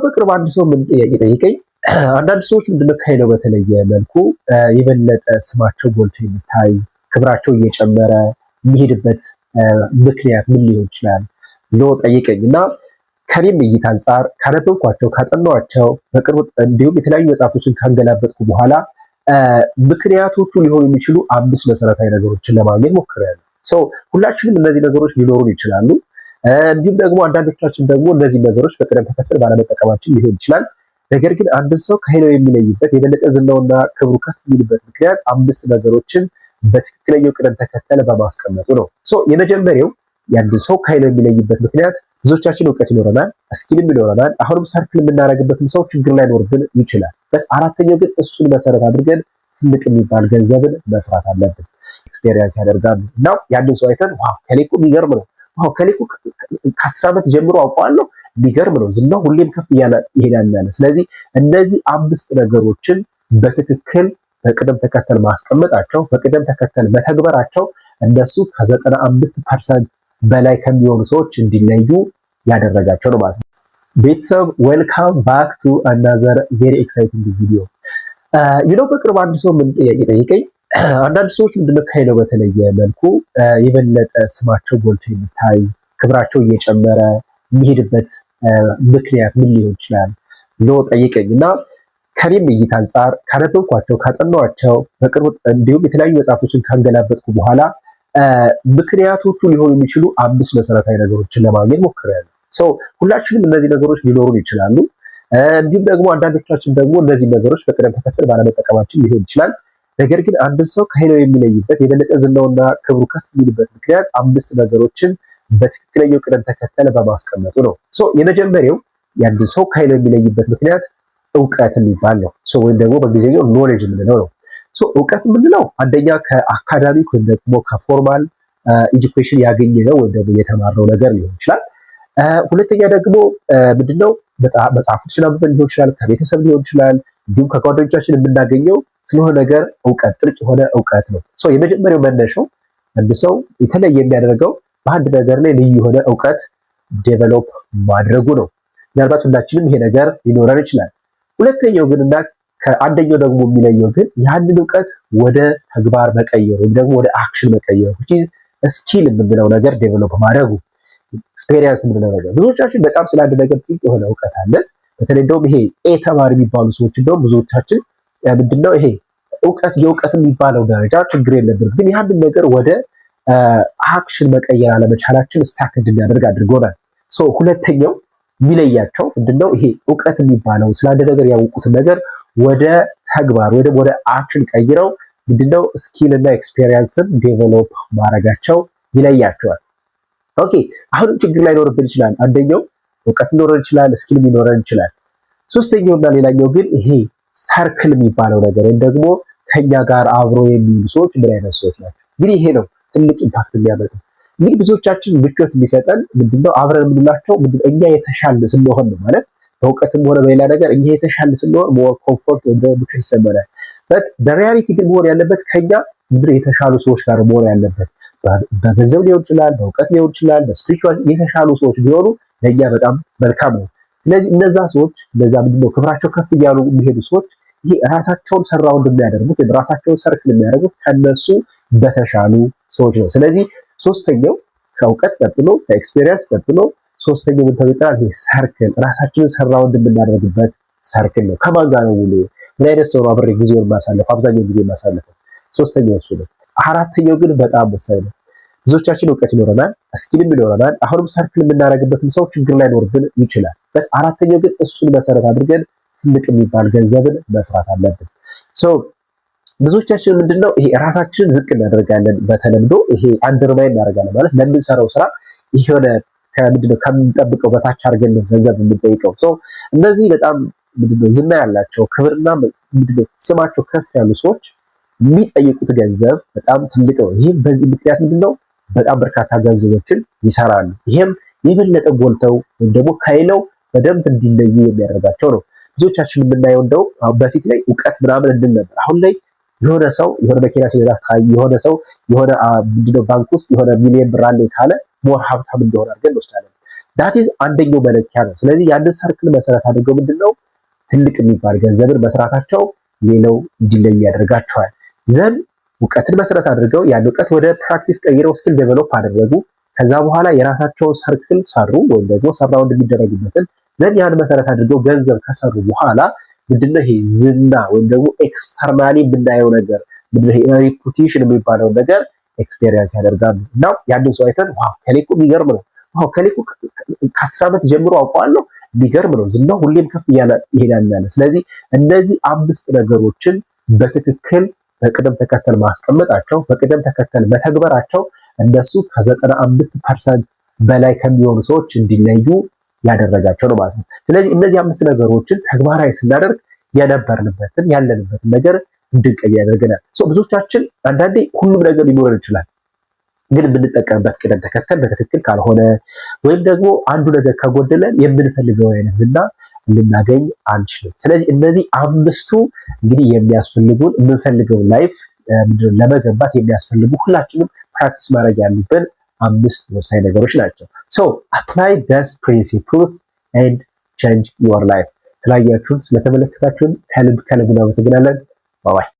በቅርብ አንድ ሰው ምን ጥያቄ ጠይቀኝ፣ አንዳንድ ሰዎች ምንድነው ከሌላው በተለየ መልኩ የበለጠ ስማቸው ጎልቶ የሚታይ ክብራቸው እየጨመረ የሚሄድበት ምክንያት ምን ሊሆን ይችላል ብሎ ጠይቀኝ እና ከኔም እይታ አንጻር ካነበብኳቸው ካጠናኋቸው በቅርብ እንዲሁም የተለያዩ መጽሐፎችን ካንገላበጥኩ በኋላ ምክንያቶቹ ሊሆኑ የሚችሉ 5 መሰረታዊ ነገሮችን ለማግኘት ሞክሬያለሁ። ሁላችንም እነዚህ ነገሮች ሊኖሩን ይችላሉ። እንዲሁም ደግሞ አንዳንዶቻችን ደግሞ እነዚህ ነገሮች በቅደም ተከተል ባለመጠቀማችን ሊሆን ይችላል። ነገር ግን አንድ ሰው ከሌላው የሚለይበት የበለጠ ዝናውና ክብሩ ከፍ የሚልበት ምክንያት 5 ነገሮችን በትክክለኛው ቅደም ተከተል በማስቀመጡ ነው። የመጀመሪያው የአንድ ሰው ከሌላው የሚለይበት ምክንያት ብዙዎቻችን እውቀት ይኖረናል፣ እስኪልም ይኖረናል። አሁንም ሰርክል የምናደርግበትም ሰው ችግር ላይ ኖርብን ይችላል። አራተኛው ግን እሱን መሰረት አድርገን ትልቅ የሚባል ገንዘብን መስራት አለብን። ኤክስፔሪየንስ ያደርጋሉ እና ያንን ሰው አይተን ዋው ከሌኮ የሚገርም ነው፣ ዋው ከሌኮ ከ10 ዓመት ጀምሮ አውቀዋለሁ የሚገርም ነው፣ ዝናው ሁሌም ከፍ እያለ ይሄዳል። ስለዚህ እነዚህ 5 ነገሮችን በትክክል በቅደም ተከተል ማስቀመጣቸው፣ በቅደም ተከተል መተግበራቸው እነሱ ከ95% በላይ ከሚሆኑ ሰዎች እንዲለዩ ያደረጋቸው ነው ማለት ነው። ቤተሰብ ዌልካም ባክ ቱ አናዘር ቬሪ ኤክሳይቲንግ ቪዲዮ። በቅርብ አንድ ሰው ምን ጥያቄ ጠይቀኝ፣ አንዳንድ ሰዎች ምንድነው ከሌላው በተለየ መልኩ የበለጠ ስማቸው ጎልቶ የሚታይ ክብራቸው እየጨመረ የሚሄድበት ምክንያት ምን ሊሆን ይችላል ብሎ ጠይቀኝ እና ከኔም እይታ አንጻር ካነበብኳቸው ካጠናኋቸው በቅርብ እንዲሁም የተለያዩ መጽሐፎችን ካንገላበጥኩ በኋላ ምክንያቶቹ ሊሆኑ የሚችሉ 5 መሰረታዊ ነገሮችን ለማግኘት ሞክሬያለሁ። ሁላችንም እነዚህ ነገሮች ሊኖሩን ይችላሉ። እንዲሁም ደግሞ አንዳንዶቻችን ደግሞ እነዚህ ነገሮች በቅደም ተከተል ባለመጠቀማችን ሊሆን ይችላል። ነገር ግን አንድ ሰው ከሌላው የሚለይበት የበለጠ ዝናውና ክብሩ ከፍ የሚልበት ምክንያት 5 ነገሮችን በትክክለኛው ቅደም ተከተል በማስቀመጡ ነው። የመጀመሪያው የአንድ ሰው ከሌላው የሚለይበት ምክንያት እውቀት የሚባል ነው። ወይም ደግሞ በእንግሊዝኛው ኖሌጅ የምንለው ነው። እውቀት የምንለው አንደኛ ከአካዳሚክ ወይም ደግሞ ከፎርማል ኤጁኬሽን ያገኘ ነው ወይም ደግሞ የተማረው ነገር ሊሆን ይችላል። ሁለተኛ ደግሞ ምንድነው መጽሐፎች ስላነበብን ሊሆን ይችላል፣ ከቤተሰብ ሊሆን ይችላል፣ እንዲሁም ከጓደኞቻችን የምናገኘው ስለሆነ ነገር እውቀት ጥልቅ የሆነ እውቀት ነው። የመጀመሪያው መነሻው አንድ ሰው የተለየ የሚያደርገው በአንድ ነገር ላይ ልዩ የሆነ እውቀት ዴቨሎፕ ማድረጉ ነው። ምናልባት ሁላችንም ይሄ ነገር ሊኖረን ይችላል። ሁለተኛው ግን እና ከአንደኛው ደግሞ የሚለየው ግን ያንን እውቀት ወደ ተግባር መቀየር ወይም ደግሞ ወደ አክሽን መቀየር which is ስኪል የምንለው ነገር ዴቨሎፕ ማድረጉ፣ ኤክስፔሪየንስ የምንለው ነገር። ብዙዎቻችን በጣም ስለ አንድ ነገር ጥልቅ የሆነ እውቀት አለን። በተለይ እንደውም ይሄ ተማሪ የሚባሉ ሰዎች እንደውም ብዙዎቻችን ምንድነው ይሄ የእውቀት የሚባለው ደረጃ ችግር የለብንም፣ ግን ያንን ነገር ወደ አክሽን መቀየር አለመቻላችን ስታክ እንድናደርግ አድርጎናል። ሁለተኛው የሚለያቸው ምንድነው ይሄ እውቀት የሚባለው ስለ አንድ ነገር ያወቁትን ነገር ወደ ተግባር ወይ ደግሞ ወደ አክሽን ቀይረው ምንድነው ስኪል እና ኤክስፔሪየንስን ዴቨሎፕ ማድረጋቸው ይለያቸዋል። አሁንም ችግር ላይ ሊኖርብን ይችላል። አንደኛው እውቀት ሊኖረን ይችላል፣ ስኪል ሊኖረን ይችላል። ሶስተኛውና ሌላኛው ግን ይሄ ሰርክል የሚባለው ነገር ወይም ደግሞ ከኛ ጋር አብሮ የሚውሉ ሰዎች ምን አይነት ሰዎች ናቸው? እንግዲህ ይሄ ነው ትልቅ ኢምፓክት የሚያመጣው። እንግዲህ ብዙዎቻችን ምቾት የሚሰጠን ምንድነው አብረን የምንላቸው እኛ የተሻለ ስንሆን ነው ማለት በእውቀትም ሆነ በሌላ ነገር እኛ የተሻለ ስንሆን ሞር ኮምፎርት ወይም ደግሞ ምቾት ይሰማናል። በሪያሊቲ ግን መሆን ያለበት ከኛ የተሻሉ ሰዎች ጋር መሆን ያለበት በገንዘብ ሊሆን ይችላል፣ በእውቀት ሊሆን ይችላል፣ በስፒሪቹዋል የተሻሉ ሰዎች ቢሆኑ ለእኛ በጣም መልካም ነው። ስለዚህ እነዛ ሰዎች ምንድነው ክብራቸው ከፍ እያሉ የሚሄዱ ሰዎች ይሄ ራሳቸውን ሰራውንድ የሚያደርጉት ወይም ራሳቸውን ሰርክል የሚያደርጉት ከነሱ በተሻሉ ሰዎች ነው። ስለዚህ ሶስተኛው ከእውቀት ቀጥሎ ከኤክስፔሪየንስ ቀጥሎ ሶስተኛው ምን ተብሏል? ይሄ ሰርክል ራሳችንን ሰራውንድ የምናደርግበት ሰርክል ነው። ከማን ጋር ነው ውሎ? ምን አይነት ሰው ነው አብሬ ጊዜውን ማሳለፍ አብዛኛው ጊዜ ማሳለፈው? ሶስተኛው እሱ ነው። አራተኛው ግን በጣም ወሳኝ ነው። ብዙዎቻችን እውቀት ይኖረናል፣ ስኪልም ይኖረናል። አሁንም ሰርክል የምናደርግበትም ሰው ችግር ላይ ኖርብን ይችላል። አራተኛው ግን እሱን መሰረት አድርገን ትልቅ የሚባል ገንዘብን መስራት አለብን። ብዙዎቻችን ምንድነው ይሄ ራሳችንን ዝቅ እናደርጋለን። በተለምዶ ይሄ አንደርማይን እናደርጋለን ማለት ለምንሰራው ስራ የሆነ ከምንድነው ከምንጠብቀው በታች አድርገን ነው ገንዘብ የምንጠይቀው። እነዚህ በጣም ምንድነው ዝና ያላቸው ክብርና ምንድነው ስማቸው ከፍ ያሉ ሰዎች የሚጠይቁት ገንዘብ በጣም ትልቅ ነው። ይህም በዚህ ምክንያት ምንድነው በጣም በርካታ ገንዘቦችን ይሰራሉ። ይህም የበለጠ ጎልተው ወይም ደግሞ ከሌላው በደንብ እንዲለዩ የሚያደርጋቸው ነው። ብዙዎቻችን የምናየው እንደው በፊት ላይ እውቀት ምናምን እንድን ነበር። አሁን ላይ የሆነ ሰው የሆነ መኪና ሲነዳ የሆነ ሰው የሆነ ምንድነው ባንክ ውስጥ የሆነ ሚሊዮን ብር አለኝ ካለ ሞር ሀብታም እንደሆነ አድርገን እንወስዳለን። ዳት ኢዝ አንደኛው መለኪያ ነው። ስለዚህ ያንን ሰርክል መሰረት አድርገው ምንድነው ትልቅ የሚባል ገንዘብን መስራታቸው ሌላው እንዲለዩ ያደርጋቸዋል። ዘን እውቀትን መሰረት አድርገው ያን እውቀት ወደ ፕራክቲስ ቀይረው ስኪል ዴቨሎፕ አደረጉ። ከዛ በኋላ የራሳቸውን ሰርክል ሰሩ ወይም ደግሞ ሰራውንድ የሚደረጉበትን ዘን ያን መሰረት አድርገው ገንዘብ ከሰሩ በኋላ ምንድነው ይሄ ዝና ወይም ደግሞ ኤክስተርናሊ የምናየው ነገር ምንድነው ይሄ ሪፑቴሽን የሚባለው ነገር ኤክስፔሪየንስ ያደርጋሉ። እና ያንን ሰው አይተን ዋው ከሌኩ የሚገርም ነው፣ ዋው ከሌኩ ከ10 ዓመት ጀምሮ አውቀዋለሁ የሚገርም ነው፣ ዝናው ሁሌም ከፍ እያለ ይሄዳል። ስለዚህ እነዚህ 5 ነገሮችን በትክክል በቅደም ተከተል ማስቀመጣቸው በቅደም ተከተል መተግበራቸው እነሱ ከ95% በላይ ከሚሆኑ ሰዎች እንዲለዩ ያደረጋቸው ነው ማለት ነው። ስለዚህ እነዚህ 5 ነገሮችን ተግባራዊ ስናደርግ የነበርንበትን ያለንበትን ነገር እንድንቀይር ያደርገናል። ብዙዎቻችን አንዳንዴ ሁሉም ነገር ሊኖረን ይችላል፣ ግን የምንጠቀምበት ቅደም ተከተል በትክክል ካልሆነ ወይም ደግሞ አንዱ ነገር ከጎደለን የምንፈልገው አይነት ዝና ልናገኝ አንችልም። ስለዚህ እነዚህ 5ቱ እንግዲህ የሚያስፈልጉን የምንፈልገውን ላይፍ ለመገንባት የሚያስፈልጉ ሁላችንም ፕራክቲስ ማድረግ ያሉብን 5 ወሳኝ ነገሮች ናቸው። apply these principles and change your life። ስላያችሁን ስለተመለከታችሁን ከልብ እናመሰግናለን። ባይ